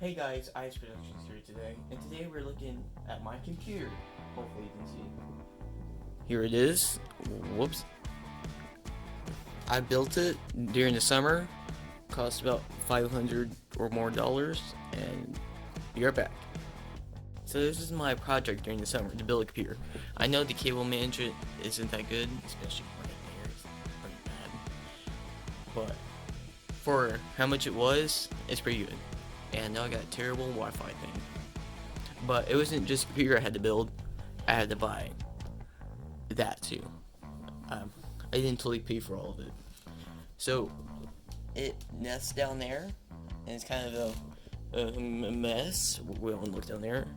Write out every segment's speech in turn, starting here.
Hey guys, Ice Productions here today, and today we're looking at my computer. Hopefully you can see. Here it is. Whoops. I built it during the summer. Cost about $500 or more, and you're back. So this is my project during the summer to build a computer. I know the cable management isn't that good, especially right there. It's pretty bad. But for how much it was, it's pretty good. And now I got a terrible Wi-Fi thing. But it wasn't just a computer I had to build. I had to buy that too. I didn't totally pay for all of it. So it nests down there, and it's kind of a mess. We won't look down there.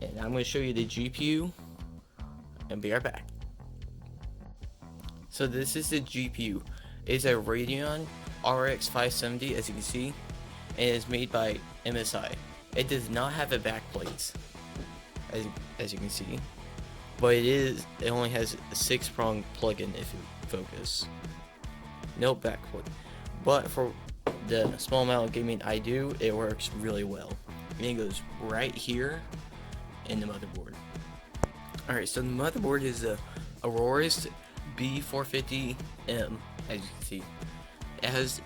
And I'm going to show you the GPU, and be right back. So this is the GPU. It's a Radeon RX 570, as you can see, and it's made by MSI. It does not have a backplate, as you can see, but it only has a 6-prong plug-in if you focus. No backplate, but for the small amount of gaming I do, it works really well. And it goes right here in the motherboard. Alright, so the motherboard is a Aorus B450M, as you can see. It has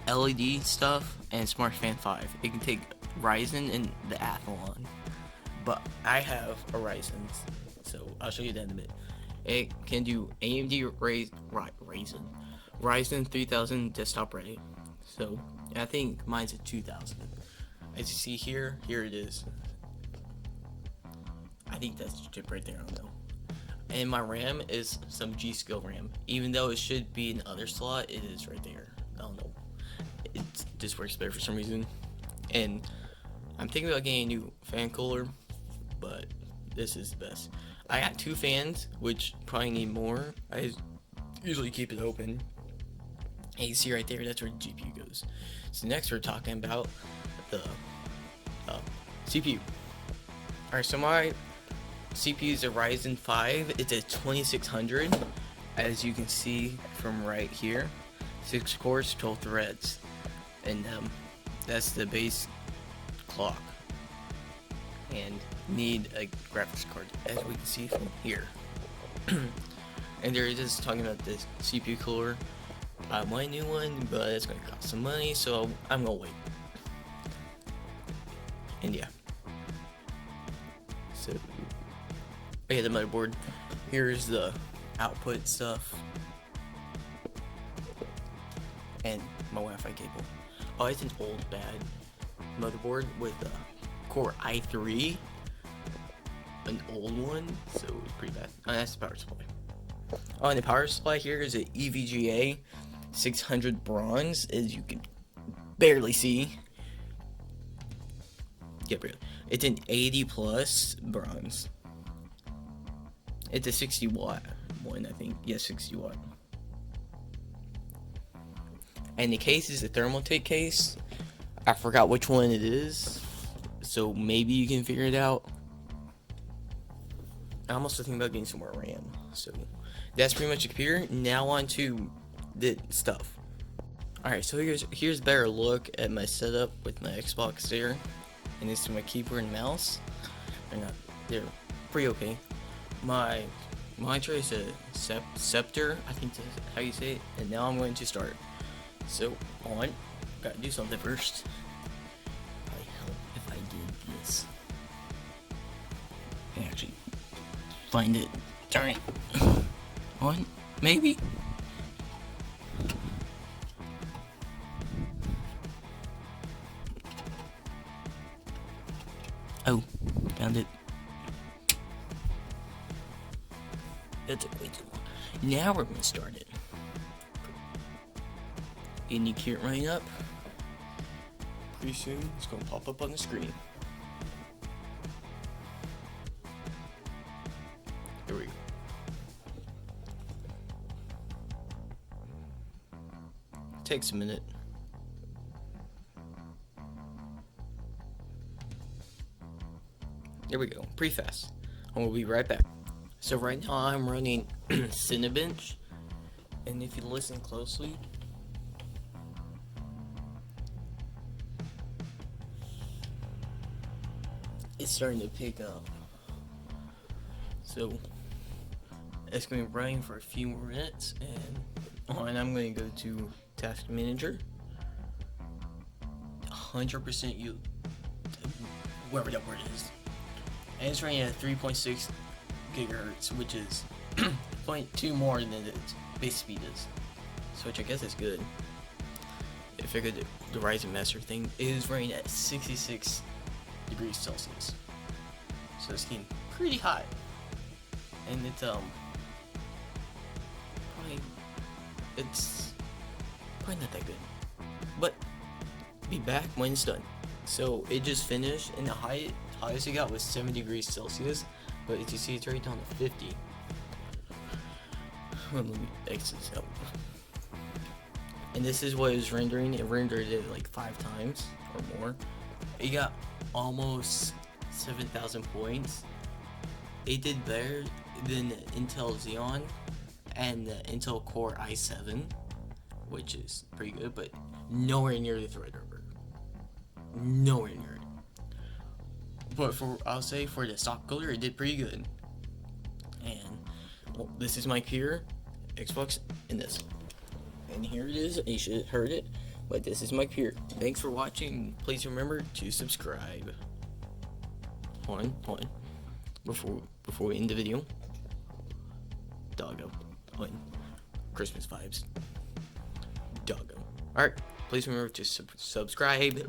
LED stuff and Smart Fan 5. It can take Ryzen and the Athlon, but I have a Ryzen, so I'll show you that in a bit. It can do AMD Ryzen 3000 desktop ready, so I think mine's a 2000. As you see here it is. I think that's the chip right there, I don't know. And my RAM is some G-Skill RAM. Even though it should be in the other slot, it is right there. I don't know. It just works better for some reason. And I'm thinking about getting a new fan cooler, but this is the best. I got 2 fans, which probably need more. I usually keep it open. And you see right there, that's where the GPU goes. So next we're talking about the CPU. Alright, so my CPU is a Ryzen 5. It's a 2600, as you can see from right here. 6 cores, 12 threads, and that's the base clock. And need a graphics card, as we can see from here. And there it is talking about this CPU cooler. I want a new one, but it's gonna cost some money, so I'm gonna wait. And yeah. So, okay, the motherboard. Here's the output stuff. And my Wi-Fi cable. Oh, it's an old bad motherboard with a Core i3. An old one, so it's pretty bad. Oh, that's the power supply. Oh, and the power supply here is an EVGA 600 bronze, as you can barely see. Yeah, barely. It's an 80 plus bronze. It's a 60 watt one, I think. Yeah, 60 watt. And the case is a Thermaltake case. I forgot which one it is, so maybe you can figure it out. I'm also thinking about getting some more RAM. So that's pretty much the computer. Now on to the stuff. Alright, so here's a better look at my setup with my Xbox there. And this is my keyboard and mouse. They're pretty okay. My monitor is a Scepter, I think that's how you say it. And now I'm going to start. So gotta do something first. I help if I did this. I actually find it. Darn it. One, maybe. Oh, found it. That took way too long. Now we're gonna start it. And you hear it running up. Pretty soon, it's gonna pop up on the screen. Here we go. Takes a minute. There we go. Pretty fast. And we'll be right back. So right now I'm running Cinebench, and if you listen closely, it's starting to pick up. So it's going to be running for a few more minutes, and I'm going to go to Task Manager. 100% you, whatever that word is, and it's running at 3.6 gigahertz, which is 0.2 more than its base speed is. So which I guess is good. I figured the Ryzen Master thing is running at 66 degrees Celsius, so it's getting pretty hot, and it's probably not that good, but be back when it's done. So it just finished, and the highest it got was 7 degrees Celsius, but as you see, it's right down to 50. Let me exit this out. And this is what it was rendering. It rendered it like 5 times or more. It got almost 7,000 points. It did better than the Intel Xeon and the Intel Core i7, which is pretty good, but nowhere near the Threadripper. Nowhere near it. But I'll say for the stock color, it did pretty good. And well, this is my peer, Xbox, and this. And here it is. You should have heard it, but this is my peer. Thanks for watching. Please remember to subscribe. Hold on. Before we end the video. Doggo. Christmas vibes. Doggo. Alright, please remember to subscribe.